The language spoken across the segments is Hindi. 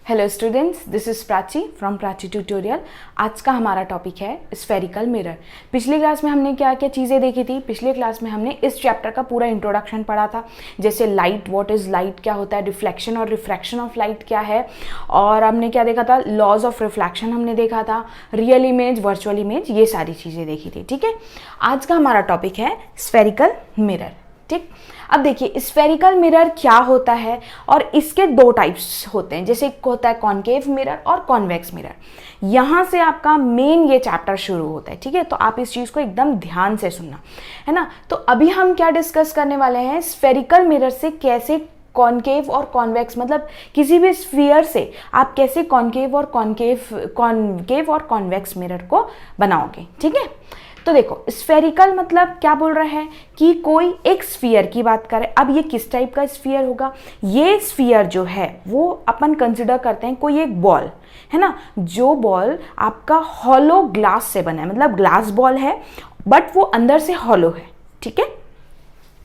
Hello students, this is Prachi from Prachi tutorial. आज का हमारा टॉपिक है स्फेरिकल मिरर। पिछली क्लास में हमने क्या क्या चीज़ें देखी थी। पिछले क्लास में हमने इस चैप्टर का पूरा इंट्रोडक्शन पढ़ा था, जैसे लाइट, व्हाट इज़ लाइट, क्या होता है, रिफ्लेक्शन और रिफ्रैक्शन ऑफ लाइट क्या है, और हमने क्या देखा था, लॉज ऑफ रिफ्लेक्शन हमने देखा था, रियल इमेज, वर्चुअल इमेज, ये सारी चीज़ें देखी थी। ठीक है, आज का हमारा टॉपिक है स्फेरिकल मिरर। ठीक, अब देखिए स्फेरिकल मिरर क्या होता है, और इसके दो टाइप्स होते हैं, जैसे एक होता है कॉन्केव मिरर और कॉन्वेक्स मिरर। यहाँ से आपका मेन ये चैप्टर शुरू होता है। ठीक है, तो आप इस चीज़ को एकदम ध्यान से सुनना है ना। तो अभी हम क्या डिस्कस करने वाले हैं, स्फेरिकल मिरर से कैसे कॉन्केव और कॉन्वेक्स, मतलब किसी भी स्फीयर से आप कैसे कॉन्केव और कॉन्वेक्स मिरर को बनाओगे। ठीक है, तो देखो स्फेरिकल मतलब क्या बोल रहा है कि कोई एक स्फीयर की बात करें। अब ये किस टाइप का स्फीयर होगा, ये स्फीयर जो है वो अपन कंसिडर करते हैं कोई एक बॉल है ना, जो बॉल आपका हॉलो ग्लास से बना है, मतलब ग्लास बॉल है बट वो अंदर से हॉलो है। ठीक है,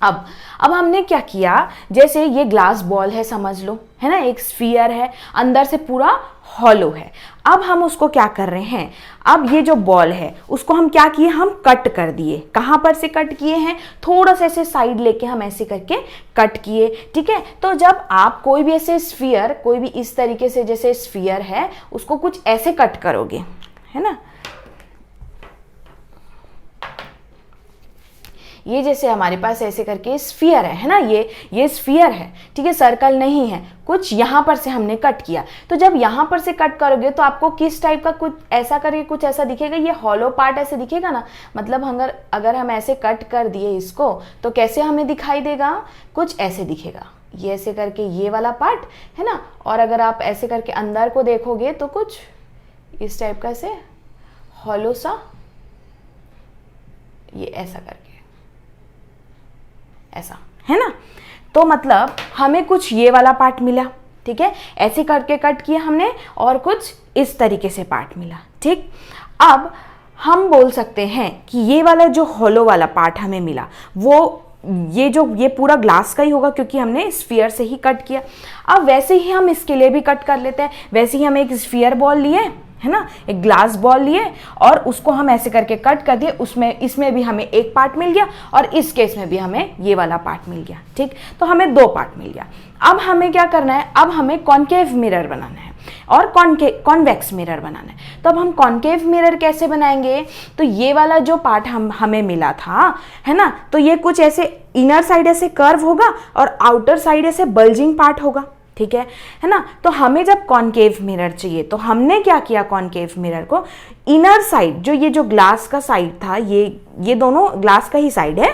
अब हमने क्या किया, जैसे ये ग्लास बॉल है समझ लो, है ना, एक स्फीयर है, अंदर से पूरा हॉलो है। अब हम उसको क्या कर रहे हैं, अब ये जो बॉल है उसको हम क्या किए, हम कट कर दिए। कहाँ पर से कट किए हैं, थोड़ा सा ऐसे साइड लेके हम ऐसे करके कट किए। ठीक है, तो जब आप कोई भी ऐसे स्फीयर, कोई भी इस तरीके से जैसे स्फीयर है, उसको कुछ ऐसे कट करोगे, है ना, ये जैसे हमारे पास ऐसे करके स्फीयर है ना, ये स्फीयर है। ठीक है, सर्कल नहीं है, कुछ यहाँ पर से हमने कट किया। तो जब यहाँ पर से कट करोगे तो आपको किस टाइप का, कुछ ऐसा करके कुछ ऐसा दिखेगा, ये हॉलो पार्ट ऐसे दिखेगा ना, मतलब अगर हम ऐसे कट कर दिए इसको तो कैसे हमें दिखाई देगा, कुछ ऐसे दिखेगा, ये ऐसे करके ये वाला पार्ट है ना। और अगर आप ऐसे करके अंदर को देखोगे तो कुछ इस टाइप का ऐसे हॉलो सा, ये ऐसा करके ऐसा, है ना। तो मतलब हमें कुछ ये वाला पार्ट मिला। ठीक है, ऐसे करके कट किया हमने, और कुछ इस तरीके से पार्ट मिला। ठीक, अब हम बोल सकते हैं कि ये वाला जो हॉलो वाला पार्ट हमें मिला, वो ये पूरा ग्लास का ही होगा, क्योंकि हमने स्फीयर से ही कट किया। अब वैसे ही हम इसके लिए भी कट कर लेते हैं। वैसे ही हम एक स्फीयर बॉल लिए, है ना, एक ग्लास बॉल लिए और उसको हम ऐसे करके कट कर दिए, इसमें भी हमें एक पार्ट मिल गया और इस केस में भी हमें ये वाला पार्ट मिल गया। ठीक, तो हमें दो पार्ट मिल गया। अब हमें क्या करना है, अब हमें कॉन्केव मिरर बनाना है और कॉन्वेक्स मिरर बनाना है। तो अब हम कॉन्केव मिरर कैसे बनाएंगे, तो ये वाला जो पार्ट हमें मिला था, है ना, तो ये कुछ ऐसे इनर साइड ऐसे कर्व होगा और आउटर साइड ऐसे बल्जिंग पार्ट होगा। ठीक है ना। तो हमें जब कॉन्केव मिरर चाहिए तो हमने क्या किया, कॉन्केव मिरर को इनर साइड, ये जो ग्लास का साइड था, ये दोनों ग्लास का ही साइड है,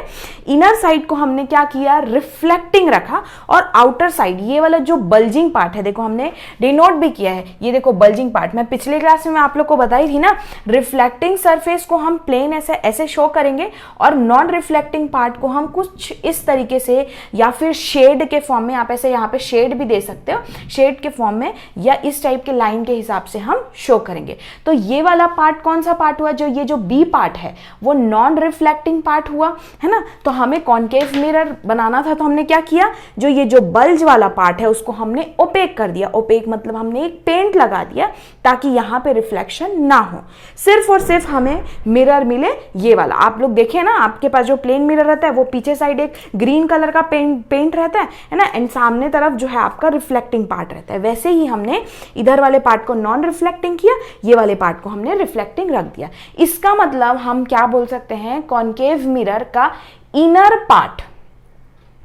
इनर साइड को हमने क्या किया, रिफ्लेक्टिंग रखा, और आउटर साइड ये वाला जो बल्जिंग पार्ट है, देखो हमने डिनोट भी किया है, ये देखो बल्जिंग पार्ट। मैं पिछले क्लास में मैं आप लोग को बताई थी ना, रिफ्लेक्टिंग सरफेस को हम प्लेन ऐसे शो करेंगे और नॉन रिफ्लेक्टिंग पार्ट को हम कुछ इस तरीके से, या फिर शेड के फॉर्म में, आप ऐसे यहाँ पे शेड भी दे सकते हो, शेड के फॉर्म में या इस टाइप के लाइन के हिसाब से हम शो करेंगे। तो ये वाला पार्ट कौन सा पार्ट हुआ, ये जो बी पार्ट है वो नॉन रिफ्लेक्टिंग पार्ट हुआ, है ना। तो हमें कॉन्केव मिरर बनाना था, तो हमने क्या किया, ये जो बल्ज वाला पार्ट है उसको हमने ओपेक कर दिया। ओपेक मतलब हमने एक पेंट लगा दिया ताकि यहाँ पे रिफ्लेक्शन ना हो, सिर्फ और सिर्फ हमें मिरर मिले ये वाला। आप लोग देखें ना, आपके पास जो प्लेन मिरर रहता है वो पीछे साइड एक ग्रीन कलर का पेंट रहता है ना, एंड सामने तरफ जो है आपका रिफ्लेक्टिंग पार्ट रहता है। वैसे ही हमने इधर वाले पार्ट को नॉन रिफ्लेक्टिंग किया, ये वाले पार्ट को हमने रिफ्लेक्टिंग रख दिया। इसका मतलब हम क्या बोल सकते हैं, कॉन्केव मिरर का इनर पार्ट,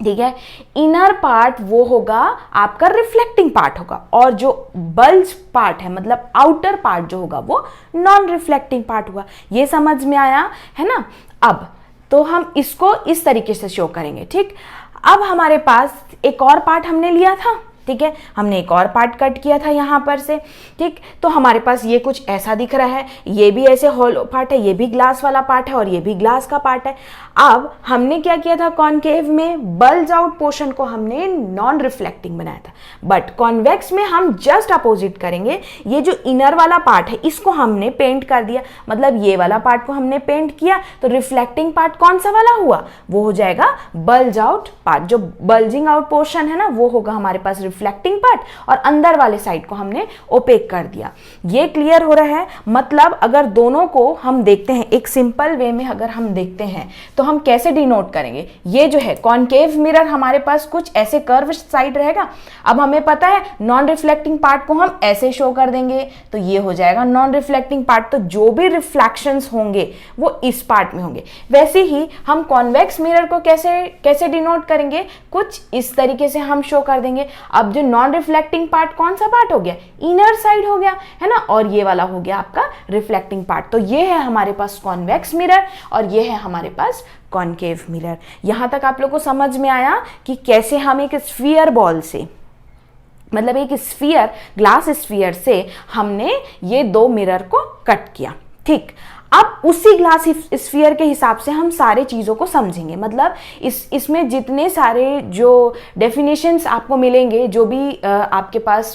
ठीक है, इनर पार्ट वो होगा आपका रिफ्लेक्टिंग पार्ट होगा, और जो बल्ज पार्ट है मतलब आउटर पार्ट जो होगा वो नॉन रिफ्लेक्टिंग पार्ट हुआ। ये समझ में आया, है ना। अब तो हम इसको इस तरीके से शो करेंगे। ठीक, अब हमारे पास एक और पार्ट हमने लिया था, ठीक है, हमने एक और पार्ट कट किया था यहाँ पर से। ठीक, तो हमारे पास ये कुछ ऐसा दिख रहा है, ये भी ऐसे हॉलो पार्ट है, ये भी ग्लास वाला पार्ट है और ये भी ग्लास का पार्ट है। अब हमने क्या किया था, कॉन्केव में बल्ज आउट पोर्शन को हमने नॉन रिफ्लेक्टिंग बनाया था, बट कॉन्वेक्स में हम जस्ट अपोजिट करेंगे। ये जो इनर वाला पार्ट है इसको हमने पेंट कर दिया, मतलब ये वाला पार्ट को हमने पेंट किया, तो रिफ्लेक्टिंग पार्ट कौन सा वाला हुआ, वो हो जाएगा बल्ज आउट पार्ट। जो बल्जिंग आउट पोर्शन है ना वो होगा हमारे पास रिफ्लेक्टिंग पार्ट और अंदर वाले साइड को हमने ओपेक कर दिया। ये क्लियर हो रहा है? मतलब अगर दोनों को हम देखते हैं एक सिंपल वे में, अगर हम देखते हैं तो हम कैसे डिनोट करेंगे? ये जो है कॉनकेव मिरर हमारे पास कुछ ऐसे कर्व साइड रहेगा। अब हमें पता है नॉन रिफ्लेक्टिंग पार्ट को हम ऐसे शो कर देंगे, तो ये हो जाएगा नॉन रिफ्लेक्टिंग पार्ट। तो जो भी रिफ्लेक्शंस होंगे वो इस पार्ट में होंगे। वैसे ही हम कॉन्वेक्स मिरर को कैसे डिनोट करेंगे? कुछ इस तरीके से हम शो कर देंगे। अब जो नॉन रिफ्लेक्टिंग पार्ट कौन सा पार्ट हो गया? इनर साइड हो गया, है ना, और ये वाला हो गया आपका रिफ्लेक्टिंग पार्ट। तो ये है हमारे पास कॉन्वेक्स मिरर और ये है हमारे पास कॉनकेव मिरर। यहां तक आप लोगों को समझ में आया कि कैसे हम एक स्फीयर बॉल से, मतलब एक स्फीयर, ग्लास स्फीयर से हमने ये दो मिरर को कट किया। ठीक, अब उसी ग्लास स्फीयर के हिसाब से हम सारे चीज़ों को समझेंगे। मतलब इसमें जितने सारे जो डेफिनेशंस आपको मिलेंगे, जो भी आपके पास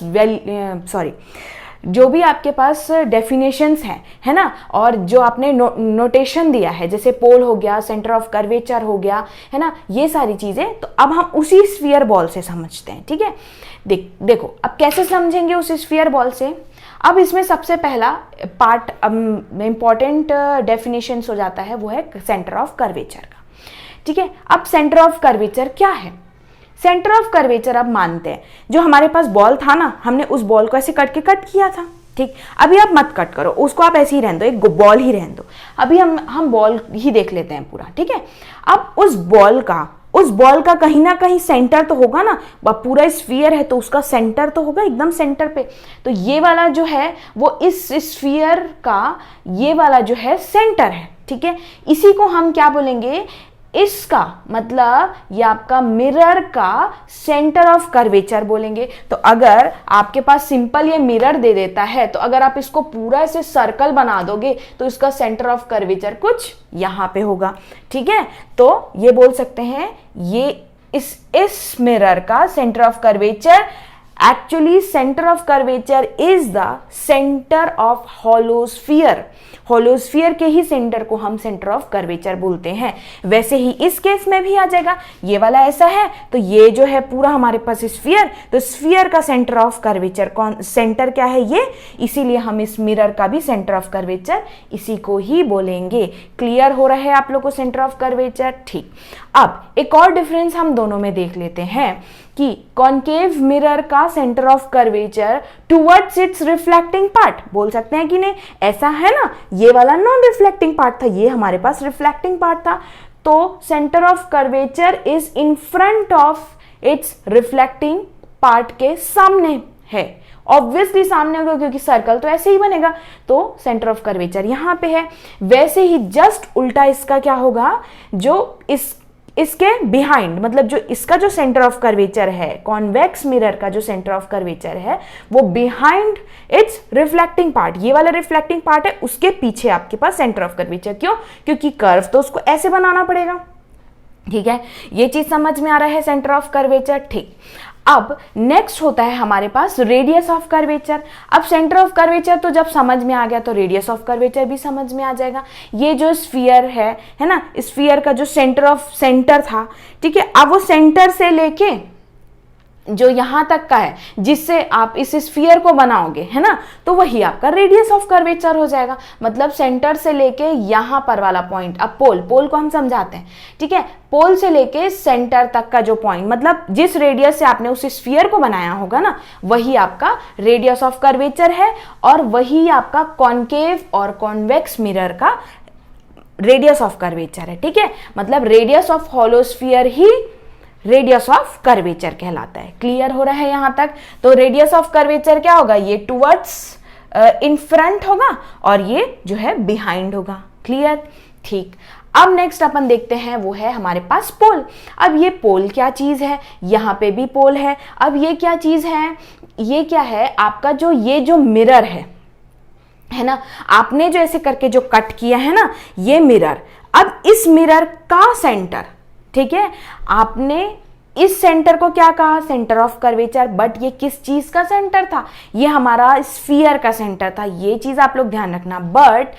जो भी आपके पास डेफिनेशंस हैं, है ना, और जो आपने नोटेशन दिया है, जैसे पोल हो गया, सेंटर ऑफ कर्वेचर हो गया, है ना, ये सारी चीज़ें, तो अब हम उसी स्फीयर बॉल से समझते हैं। ठीक है, देखो अब कैसे समझेंगे उस स्फीयर बॉल से। अब इसमें सबसे पहला पार्ट इंपॉर्टेंट डेफिनेशन हो जाता है, वो है सेंटर ऑफ कर्वेचर का। ठीक है, अब सेंटर ऑफ कर्वेचर क्या है? सेंटर ऑफ कर्वेचर अब मानते हैं जो हमारे पास बॉल था ना, हमने उस बॉल को ऐसे कट किया था। ठीक, अभी आप मत कट करो उसको, आप ऐसे ही रहने दो, एक बॉल ही रहने दो। अभी हम बॉल ही देख लेते हैं पूरा। ठीक है, अब उस बॉल का कहीं ना कहीं सेंटर तो होगा ना, पूरा स्फीयर है तो उसका सेंटर तो होगा एकदम सेंटर पे। तो ये वाला जो है वो इस स्फीयर का ये वाला जो है सेंटर है। ठीक है, इसी को हम क्या बोलेंगे? इसका मतलब ये आपका मिरर का सेंटर ऑफ कर्वेचर बोलेंगे। तो अगर आपके पास सिंपल ये मिरर दे देता है, तो अगर आप इसको पूरा ऐसे सर्कल बना दोगे तो इसका सेंटर ऑफ कर्वेचर कुछ यहां पे होगा। ठीक है, तो ये बोल सकते हैं ये इस मिरर का centre of curvature, actually centre of curvature is the centre of hollow sphere. Hollow sphere के ही सेंटर को हम सेंटर ऑफ कर्वेचर बोलते हैं। वैसे ही इस केस में भी आ जाएगा, ये वाला ऐसा है तो ये जो है पूरा हमारे पास स्फीयर, तो स्फीयर का सेंटर ऑफ कर्वेचर कौन, सेंटर क्या है? ये, इसीलिए हम इस मिरर का भी सेंटर ऑफ कर्वेचर इसी को ही बोलेंगे। क्लियर हो रहा है आप लोग को सेंटर ऑफ कर्वेचर? ठीक, अब एक और डिफरेंस हम दोनों में देख लेते हैं कि कॉनकेव मिरर का centre of curvature towards it's reflecting part, बोल सकते हैं कि नहीं? ऐसा है ना, ये वाला नॉन रिफ्लेक्टिंग पार्ट था, ये हमारे पास रिफ्लेक्टिंग पार्ट था। तो centre of curvature is in front of its reflecting part के सामने है। ऑब्वियसली सामने होगा क्योंकि सर्कल तो ऐसे ही बनेगा, तो सेंटर ऑफ कर्वेचर यहां पे है। वैसे ही जस्ट उल्टा इसका क्या होगा? जो इसके बिहाइंड, मतलब जो इसका जो सेंटर ऑफ कर्वेचर है, कॉन्वेक्स मिरर का जो सेंटर ऑफ कर्वेचर है, वो बिहाइंड इट्स रिफ्लेक्टिंग पार्ट, ये वाला रिफ्लेक्टिंग पार्ट है, उसके पीछे आपके पास सेंटर ऑफ कर्वेचर। क्यों? क्योंकि कर्व तो उसको ऐसे बनाना पड़ेगा। ठीक है, ये चीज समझ में आ रहा है सेंटर ऑफ कर्वेचर? ठीक, अब नेक्स्ट होता है हमारे पास रेडियस ऑफ कर्वेचर। अब सेंटर ऑफ कर्वेचर तो जब समझ में आ गया तो रेडियस ऑफ कर्वेचर भी समझ में आ जाएगा। ये जो स्फीयर है ना, स्फीयर का जो सेंटर था, ठीक है, अब वो सेंटर से लेके जो यहां तक का है जिससे आप इस स्फीयर को बनाओगे, है ना, तो वही आपका रेडियस ऑफ कर्वेचर हो जाएगा। मतलब सेंटर से लेके यहां पर वाला पॉइंट, अब पोल को हम समझाते हैं। ठीक है, पोल से लेके सेंटर तक का जो पॉइंट, मतलब जिस रेडियस से आपने उस स्फीयर को बनाया होगा ना, वही आपका रेडियस ऑफ कर्वेचर है और वही आपका कॉनकेव और कॉन्वेक्स मिरर का रेडियस ऑफ कर्वेचर है। ठीक है, मतलब रेडियस ऑफ होलोस्फीयर ही रेडियस ऑफ कर्वेचर कहलाता है। क्लियर हो रहा है यहां तक? तो रेडियस ऑफ कर्वेचर क्या होगा? ये टुवर्ड्स इन फ्रंट होगा और ये जो है बिहाइंड होगा। क्लियर? ठीक, अब नेक्स्ट अपन देखते हैं वो है हमारे पास पोल। अब ये पोल क्या चीज है? यहां पे भी पोल है। अब ये क्या चीज है? ये क्या है? आपका जो मिरर है ना, आपने जो ऐसे करके जो कट किया है ना, ये मिरर, अब इस मिरर का सेंटर, ठीक है, आपने इस सेंटर को क्या कहा? Centre of curvature. बट ये किस चीज का सेंटर था? ये हमारा स्फीयर का सेंटर था। ये चीज आप लोग ध्यान रखना। But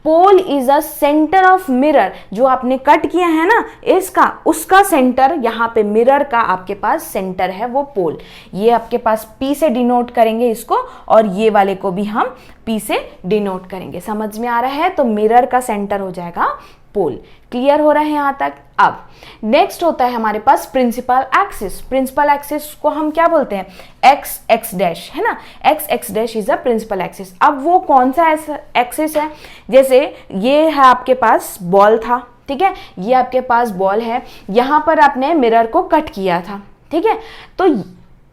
pole is a centre of mirror, जो आपने कट किया है ना इसका, उसका सेंटर, यहाँ पे मिरर का आपके पास सेंटर है वो पोल। ये आपके पास P से डिनोट करेंगे इसको, और ये वाले को भी हम P से डिनोट करेंगे। समझ में आ रहा है? तो मिरर का सेंटर हो जाएगा पोल। क्लियर हो रहा है यहाँ तक? अब नेक्स्ट होता है हमारे पास प्रिंसिपल एक्सिस। प्रिंसिपल एक्सिस को हम क्या बोलते हैं? एक्स एक्स डैश, है ना? X X dash is a principal axis. अब वो कौन सा एक्सिस है? जैसे ये है आपके पास बॉल था, ठीक है, ये आपके पास बॉल है, यहां पर आपने मिरर को कट किया था, ठीक है, तो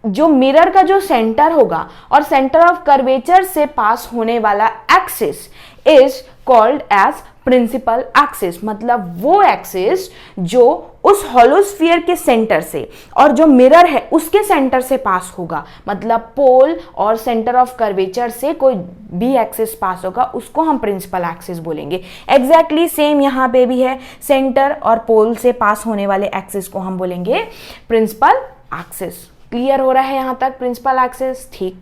जो मिरर का जो सेंटर होगा और सेंटर ऑफ कर्वेचर से पास होने वाला axis is called as principal axis. मतलब वो एक्सिस जो उस हॉलोस्फीयर के सेंटर से और जो मिरर है उसके सेंटर से पास होगा, मतलब पोल और सेंटर ऑफ कर्वेचर से कोई भी एक्सिस पास होगा, उसको हम प्रिंसिपल एक्सिस बोलेंगे। एग्जैक्टली सेम यहाँ पे भी है, सेंटर और पोल से पास होने वाले एक्सिस को हम बोलेंगे प्रिंसिपल एक्सिस। क्लियर हो रहा है यहाँ तक प्रिंसिपल एक्सिस? ठीक।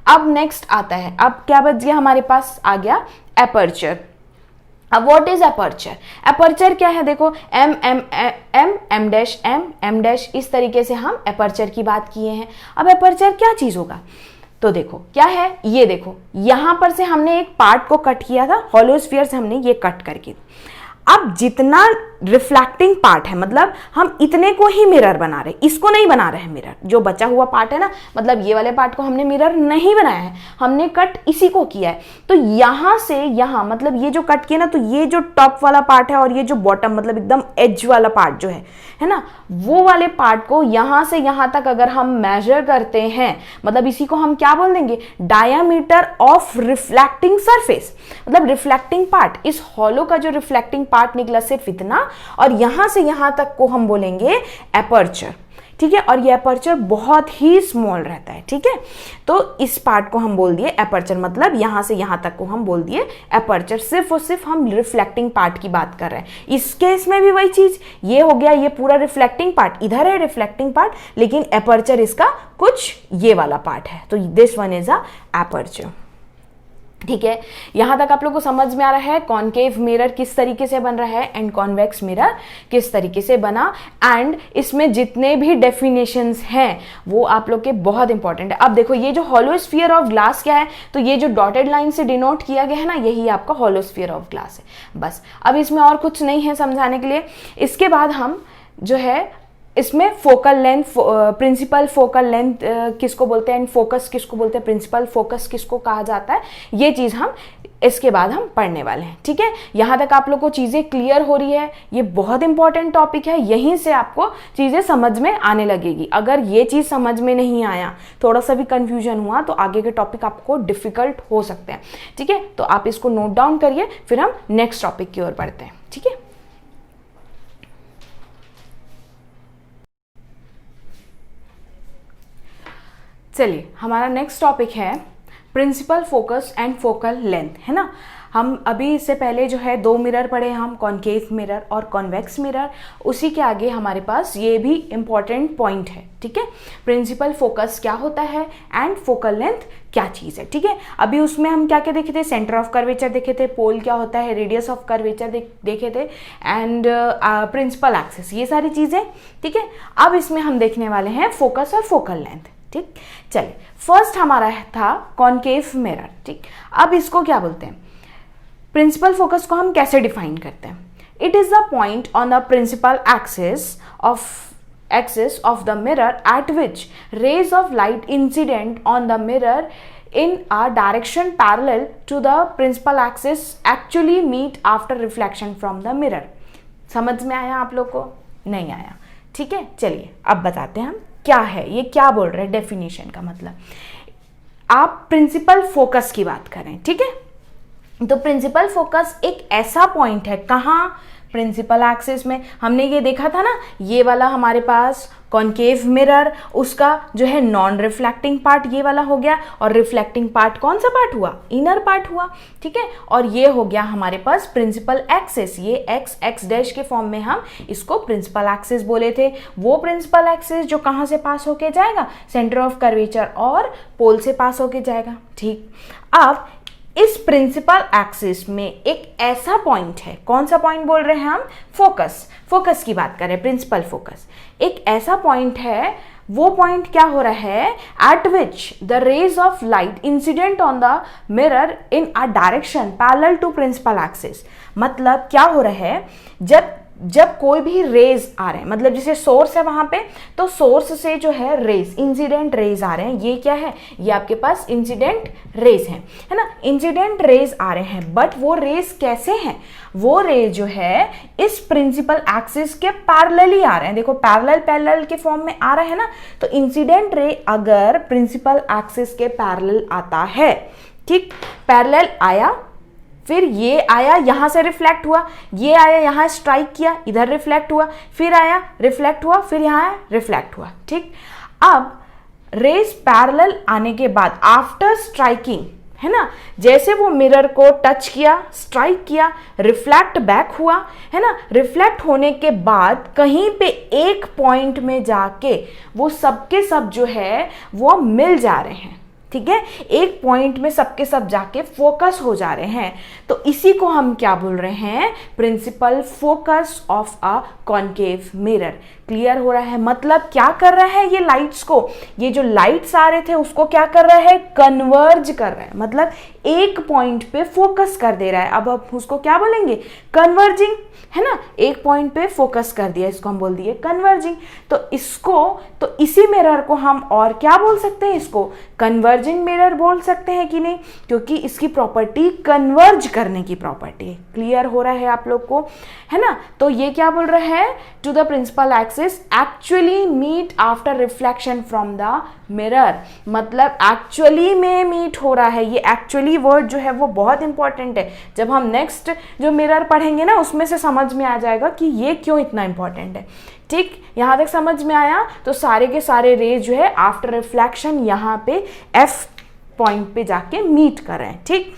अब नेक्स्ट आता है, अब क्या बच गया हमारे पास? आ गया एपर्चर। अब व्हाट इज एपर्चर? एपर्चर क्या है? देखो M M M M dash M dash, इस तरीके से हम एपर्चर की बात किए हैं। अब एपर्चर क्या चीज होगा? तो देखो क्या है, ये देखो यहां पर से हमने एक पार्ट को कट किया था, हॉलोस्फीयर से हमने ये कट करके, अब जितना रिफ्लेक्टिंग पार्ट है, मतलब हम इतने को ही मिरर बना रहे, इसको नहीं बना रहे हैं मिरर। जो बचा हुआ पार्ट है ना, मतलब ये वाले पार्ट को हमने मिरर नहीं बनाया है, हमने कट इसी को किया है। तो यहां से यहां, मतलब ये जो कट किया ना, तो ये जो टॉप वाला पार्ट है और ये जो बॉटम, मतलब एकदम एज वाला पार्ट जो है ना, वो वाले पार्ट को यहां से यहां तक अगर हम मेजर करते हैं, मतलब इसी को हम क्या बोल देंगे? Diameter of reflecting surface. मतलब रिफ्लेक्टिंग पार्ट, इस हॉलो का जो रिफ्लेक्टिंग पार्ट निकला सिर्फ इतना, और यहां से यहां तक को हम बोलेंगे एपर्चर, ठीक है। और ये एपर्चर बहुत ही स्मॉल रहता है, ठीक है। तो इस पार्ट को हम बोल दिए एपर्चर, मतलब यहां से यहां तक को हम बोल दिए एपर्चर। सिर्फ और सिर्फ हम रिफ्लेक्टिंग पार्ट की बात कर रहे हैं। इस केस में भी वही चीज, ये हो गया, ये पूरा रिफ्लेक्टिंग पार्ट, इधर है रिफ्लेक्टिंग पार्ट, लेकिन एपर्चर इसका कुछ ये वाला पार्ट है, तो this one is a aperture, ठीक है। यहां तक आप लोग को समझ में आ रहा है कॉनकेव मिरर किस तरीके से बन रहा है एंड कॉन्वेक्स मिरर किस तरीके से बना, एंड इसमें जितने भी डेफिनेशंस हैं वो आप लोग के बहुत इंपॉर्टेंट है। अब देखो ये जो हॉलोस्फीयर ऑफ ग्लास क्या है, तो ये जो डॉटेड लाइन से डिनोट किया गया है ना, यही आपका हॉलोस्फीयर ऑफ ग्लास है। बस अब इसमें और कुछ नहीं है समझाने के लिए। इसके बाद हम जो है इसमें focal length, principal focal length किसको बोलते हैं, फोकस किसको बोलते हैं, प्रिंसिपल फोकस किसको कहा जाता है, ये चीज हम इसके बाद हम पढ़ने वाले हैं, ठीक है। यहां तक आप लोग को चीजें क्लियर हो रही है? ये बहुत इंपॉर्टेंट टॉपिक है, यहीं से आपको चीजें समझ में आने लगेगी। अगर ये चीज समझ में नहीं आया, थोड़ा सा भी कंफ्यूजन हुआ, तो आगे के टॉपिक आपको डिफिकल्ट हो सकते हैं, ठीक है। तो आप इसको नोट डाउन करिए, फिर हम नेक्स्ट टॉपिक की ओर बढ़ते हैं, ठीक है। चलिए हमारा नेक्स्ट टॉपिक है principal focus and focal length, है ना। हम अभी इससे पहले जो है दो मिरर पढ़े हम, कॉनकेव मिरर और कॉन्वेक्स मिरर। उसी के आगे हमारे पास ये भी इंपॉर्टेंट पॉइंट है, ठीक है। प्रिंसिपल फोकस क्या होता है एंड फोकल लेंथ क्या चीज़ है, ठीक है। अभी उसमें हम क्या क्या देखे थे? सेंटर ऑफ कर्वेचर देखे थे, पोल क्या होता है, रेडियस ऑफ कर्वेचर देखे थे, एंड प्रिंसिपल एक्सिस, ये सारी चीज़ें, ठीक है। अब इसमें हम देखने वाले हैं फोकस और फोकल लेंथ, ठीक। चलिए फर्स्ट हमारा था कॉनकेव मिरर, ठीक। अब इसको क्या बोलते हैं? प्रिंसिपल फोकस को हम कैसे डिफाइन करते हैं? It is the point on the principal axis of the mirror at which rays of light incident on the mirror in a direction parallel to the principal axis actually meet after reflection from the mirror। समझ में आया आप लोग को? नहीं आया? ठीक है, चलिए अब बताते हैं हम क्या है, ये क्या बोल रहे हैं डेफिनेशन का मतलब। आप प्रिंसिपल फोकस की बात करें, ठीक है। तो प्रिंसिपल फोकस एक ऐसा पॉइंट है, कहाँ? प्रिंसिपल एक्सिस में। हमने ये देखा था ना, ये वाला हमारे पास कॉनकेव मिरर, उसका जो है नॉन रिफ्लेक्टिंग पार्ट ये वाला हो गया, और रिफ्लेक्टिंग पार्ट कौन सा पार्ट हुआ? इनर पार्ट हुआ, ठीक है। और ये हो गया हमारे पास प्रिंसिपल एक्सिस, ये एक्स एक्स डैश के फॉर्म में हम इसको प्रिंसिपल एक्सिस बोले थे। वो प्रिंसिपल एक्सिस जो कहाँ से पास होके जाएगा? सेंटर ऑफ कर्वेचर और पोल से पास होके जाएगा, ठीक। अब इस प्रिंसिपल एक्सिस में एक ऐसा पॉइंट है, कौन सा पॉइंट बोल रहे हैं हम? फोकस की बात कर रहे हैं, प्रिंसिपल फोकस। एक ऐसा पॉइंट है, वो पॉइंट क्या हो रहा है? At which the rays of light incident on the mirror in a direction parallel to principal axis. मतलब क्या हो रहा है, जब कोई भी रेज आ रहे हैं, मतलब जैसे सोर्स है वहां पे, तो सोर्स से जो है रेज, इंसिडेंट रेज आ रहे हैं, ये क्या है? ये आपके पास इंसिडेंट रेज है ना? इंसिडेंट रेज आ रहे हैं, बट वो रेज कैसे हैं? वो रेज जो है इस प्रिंसिपल एक्सिस के पैरेलली आ रहे हैं। देखो पैरेलल के फॉर्म में आ रहा है ना, तो इंसिडेंट रे अगर प्रिंसिपल एक्सिस के पैरेलल आता है, ठीक, पैरेलल आया, फिर ये आया यहां से रिफ्लेक्ट हुआ, ये आया यहां स्ट्राइक किया, इधर रिफ्लेक्ट हुआ, फिर आया रिफ्लेक्ट हुआ, फिर यहां रिफ्लेक्ट हुआ, ठीक। अब रेज पैरेलल आने के बाद आफ्टर स्ट्राइकिंग, है ना, जैसे वो मिरर को टच किया, स्ट्राइक किया, रिफ्लेक्ट बैक हुआ, है ना, रिफ्लेक्ट होने के बाद कहीं पे एक पॉइंट में जाके वो सबके सब जो है वो मिल जा रहे हैं, ठीक है, एक पॉइंट में सबके सब जाके फोकस हो जा रहे हैं। तो इसी को हम क्या बोल रहे हैं? Principal focus of a concave mirror. Clear हो रहा है? मतलब क्या कर रहा है ये लाइट्स को, ये जो लाइट्स आ रहे थे उसको क्या कर रहा है? कन्वर्ज कर रहा है, मतलब एक पॉइंट पे फोकस कर दे रहा है। अब उसको क्या बोलेंगे? कन्वर्जिंग, है ना, एक पॉइंट पे फोकस कर दिया, इसको हम बोल दिए कन्वर्जिंग। तो इसी मिरर को हम और क्या बोल सकते हैं? इसको कन्वर्जिंग मिरर बोल सकते हैं कि नहीं? क्योंकि इसकी प्रॉपर्टी कन्वर्ज करने की प्रॉपर्टी है। क्लियर हो रहा है आप लोग को, है ना? तो ये क्या बोल रहा है? To the principal axis actually meet after reflection from the mirror, मतलब एक्चुअली में मीट हो रहा है। ये एक्चुअली वर्ड जो है वो बहुत इंपॉर्टेंट है। जब हम नेक्स्ट जो मिरर पढ़ेंगे ना, उसमें से समझ में आ जाएगा कि ये क्यों इतना इंपॉर्टेंट है, ठीक। यहां तक समझ में आया? तो सारे के सारे रेज जो है आफ्टर रिफ्लेक्शन यहां पे एफ पॉइंट पे जाके मीट कर रहे हैं, ठीक।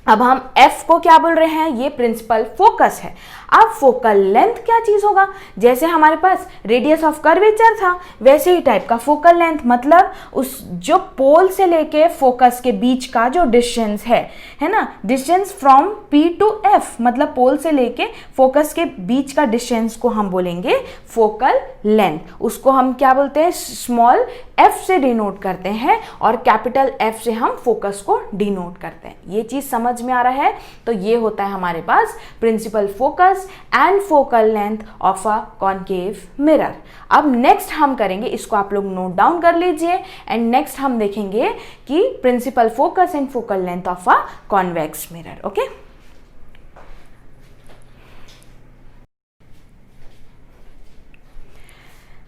अब हम F को क्या बोल रहे हैं? ये प्रिंसिपल फोकस है। अब फोकल लेंथ क्या चीज होगा? जैसे हमारे पास रेडियस ऑफ कर्वेचर था, वैसे ही टाइप का फोकल लेंथ, मतलब उस जो पोल से लेके फोकस के बीच का जो डिस्टेंस है ना, distance from P to F, मतलब पोल से लेके फोकस के बीच का डिस्टेंस को हम बोलेंगे फोकल लेंथ। उसको हम क्या बोलते हैं? स्मॉल f से डिनोट करते हैं और कैपिटल F से हम फोकस को डिनोट करते हैं। ये चीज समझ में आ रहा है? तो ये होता है हमारे पास principal focus and focal length of a concave mirror. अब नेक्स्ट हम करेंगे, इसको आप लोग नोट डाउन कर लीजिए, एंड नेक्स्ट हम देखेंगे कि principal focus and focal length of a convex mirror. Okay,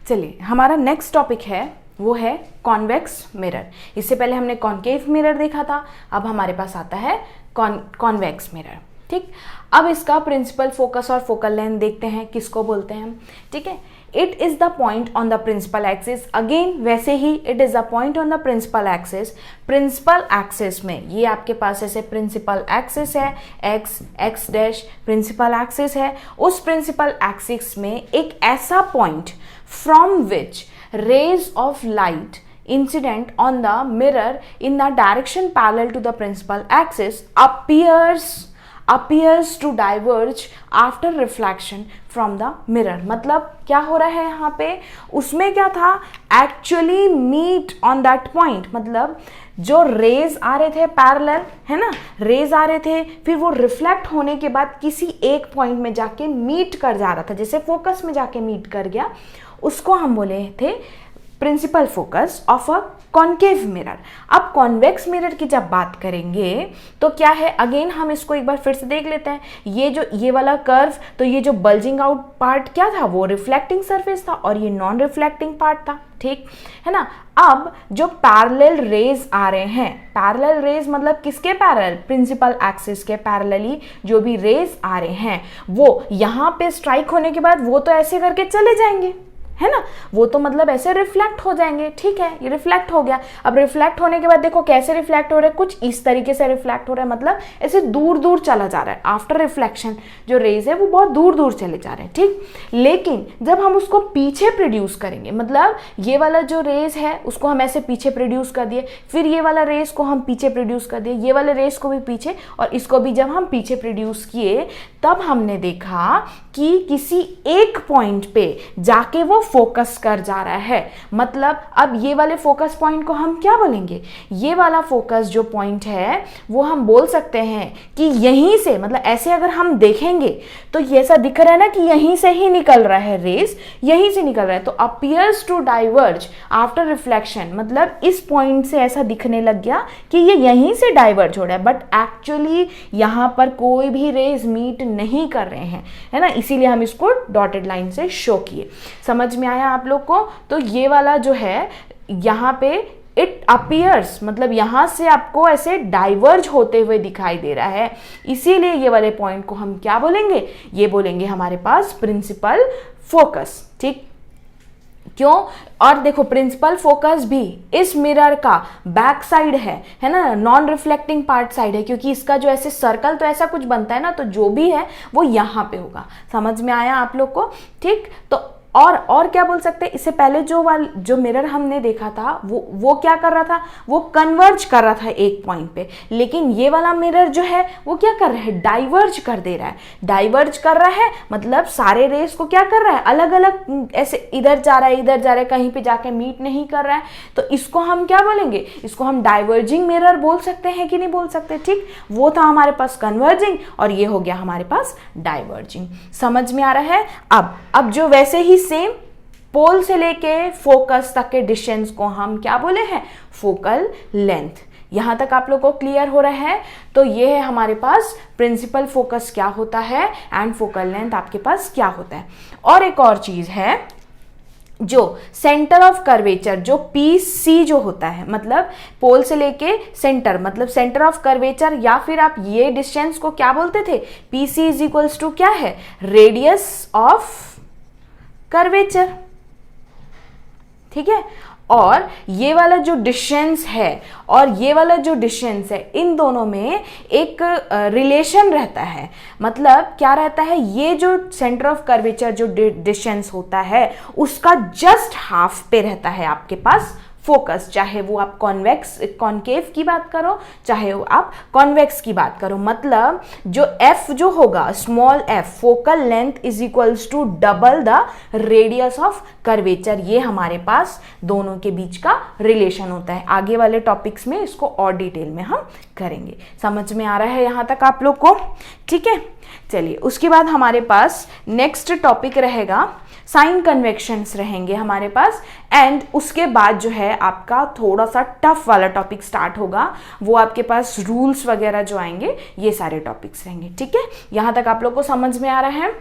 चलिए हमारा नेक्स्ट टॉपिक है वो है कॉन्वेक्स मिरर। इससे पहले हमने कॉन्केव मिरर देखा था, अब हमारे पास आता है कॉन्वेक्स मिरर, ठीक। अब इसका प्रिंसिपल फोकस और फोकल लेंथ देखते हैं, किसको बोलते हैं हम, ठीक है। It is the point on the principal axis, again वैसे ही it is the point on the principal axis. Principal axis में ये आपके पास ऐसे प्रिंसिपल एक्सिस है, एक्स डैश प्रिंसिपल एक्सिस है। उस प्रिंसिपल एक्सिस में एक ऐसा point from which rays of light incident on the mirror in the direction parallel to the principal axis appears to diverge after reflection from the mirror। मतलब क्या हो रहा है यहाँ पे? उसमें क्या था? actually meet on that point, मतलब जो रेज आ रहे थे पैरेलल, है ना, रेज आ रहे थे, फिर वो रिफ्लेक्ट होने के बाद किसी एक पॉइंट में जाके मीट कर जा रहा था, जैसे फोकस में जाके मीट कर गया, उसको हम बोले थे principal focus of a concave mirror. अब कॉन्वेक्स मिरर की जब बात करेंगे तो क्या है, अगेन हम इसको एक बार फिर से देख लेते हैं। ये वाला कर्व, तो ये जो बल्जिंग आउट पार्ट क्या था? वो रिफ्लेक्टिंग सरफेस था और ये नॉन रिफ्लेक्टिंग पार्ट था, ठीक है ना। अब जो पैरेलल रेज आ रहे हैं, पैरेलल रेज मतलब किसके पैरेलल? प्रिंसिपल एक्सिस के पैरेलली जो भी रेज आ रहे हैं वो यहाँ पे स्ट्राइक होने के बाद वो तो ऐसे करके चले जाएंगे, है ना, वो तो मतलब ऐसे रिफ्लेक्ट हो जाएंगे, ठीक है, ये रिफ्लेक्ट हो गया। अब रिफ्लेक्ट होने के बाद देखो कैसे रिफ्लेक्ट हो रहा है, कुछ इस तरीके से रिफ्लेक्ट हो रहा है, मतलब ऐसे दूर दूर चला जा रहा है। आफ्टर रिफ्लेक्शन जो रेज है वो बहुत दूर दूर चले जा रहे हैं, ठीक। लेकिन जब हम उसको पीछे प्रोड्यूस करेंगे, मतलब ये वाला जो रेज है उसको हम ऐसे पीछे प्रोड्यूस कर दिए, फिर ये वाला रेज को हम पीछे प्रोड्यूस कर दिए, ये वाले रेज को भी पीछे, और इसको भी जब हम पीछे प्रोड्यूस किए, तब हमने देखा कि किसी एक पॉइंट पे जाके वो फोकस कर जा रहा है। मतलब अब ये वाले फोकस पॉइंट को हम क्या बोलेंगे, ये वाला फोकस जो पॉइंट है वो हम बोल सकते हैं कि यहीं से, मतलब ऐसे अगर हम देखेंगे तो ये ऐसा दिख रहा है ना कि यहीं से ही निकल रहा है रेज, यहीं से निकल रहा है, तो appears to diverge after reflection, मतलब इस पॉइंट से ऐसा दिखने लग गया कि ये यहीं से डाइवर्ज हो रहा है, बट एक्चुअली यहाँ पर कोई भी रेज मीट नहीं कर रहे हैं, है ना, इसीलिए हम इसको डॉटेड लाइन से शो किए। समझ में आया आप लोग को? तो ये वाला जो है यहाँ पे इट अपीयर्स, मतलब यहां से आपको ऐसे डाइवर्ज होते हुए दिखाई दे रहा है, इसीलिए ये वाले पॉइंट को हम क्या बोलेंगे, ये बोलेंगे हमारे पास प्रिंसिपल फोकस, ठीक। क्यों? और देखो प्रिंसिपल फोकस भी इस मिरर का बैक साइड है ना, नॉन रिफ्लेक्टिंग पार्ट साइड है, क्योंकि इसका जो ऐसे सर्कल तो ऐसा कुछ बनता है ना, तो जो भी है वो यहां पे होगा। समझ में आया आप लोग को? ठीक। तो और क्या बोल सकते हैं, इससे पहले जो मिरर हमने देखा था वो क्या कर रहा था, वो कन्वर्ज कर रहा था एक पॉइंट पे, लेकिन ये वाला मिरर जो है वो क्या कर रहा है, डाइवर्ज कर दे रहा है। डाइवर्ज कर रहा है मतलब सारे रेस को क्या कर रहा है, अलग अलग ऐसे इधर जा रहा है, इधर जा रहा है, कहीं पे जाके मीट नहीं कर रहा है, तो इसको हम क्या बोलेंगे, इसको हम डाइवर्जिंग मिरर बोल सकते हैं कि नहीं बोल सकते, ठीक। वो था हमारे पास कन्वर्जिंग और ये हो गया हमारे पास डाइवर्जिंग। समझ में आ रहा है? अब जो वैसे ही सेम पोल से लेके फोकस तक के डिस्टेंस को हम क्या बोले हैं, फोकल लेंथ। यहां तक आप लोग को क्लियर हो रहा है? तो ये है हमारे पास प्रिंसिपल फोकस क्या होता है एंड फोकल लेंथ आपके पास क्या होता है। और एक और चीज है, जो सेंटर ऑफ कर्वेचर जो PC जो होता है, मतलब पोल से लेके सेंटर, मतलब सेंटर ऑफ कर्वेचर, या फिर आप ये डिस्टेंस को क्या बोलते थे, PC इज इक्वल्स टू क्या है, रेडियस ऑफ कर्वेचर, ठीक है। और ये वाला जो डिस्टेंस है और ये वाला जो डिस्टेंस है, इन दोनों में एक रिलेशन रहता है। मतलब क्या रहता है, ये जो सेंटर ऑफ कर्वेचर जो डिस्टेंस होता है उसका जस्ट हाफ पे रहता है आपके पास फोकस, चाहे वो आप कॉन्केव की बात करो, चाहे वो आप कॉन्वेक्स की बात करो। मतलब जो f जो होगा, small f, focal length is equals to double the radius of curvature. ये हमारे पास दोनों के बीच का रिलेशन होता है। आगे वाले टॉपिक्स में इसको और डिटेल में हम करेंगे। समझ में आ रहा है यहाँ तक आप लोग को? ठीक है, चलिए उसके बाद हमारे पास नेक्स्ट टॉपिक रहेगा, साइन कन्वेक्शंस रहेंगे हमारे पास, एंड उसके बाद जो है आपका थोड़ा सा टफ वाला टॉपिक स्टार्ट होगा, वो आपके पास रूल्स वगैरह जो आएंगे, ये सारे टॉपिक्स रहेंगे। ठीक है, यहाँ तक आप लोग को समझ में आ रहा है?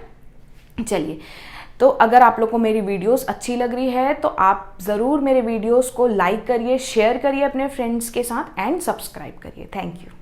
चलिए, तो अगर आप लोग को मेरी वीडियोस अच्छी लग रही है तो आप ज़रूर मेरे वीडियोस को लाइक करिए, शेयर करिए अपने फ्रेंड्स के साथ एंड सब्सक्राइब करिए। Thank you.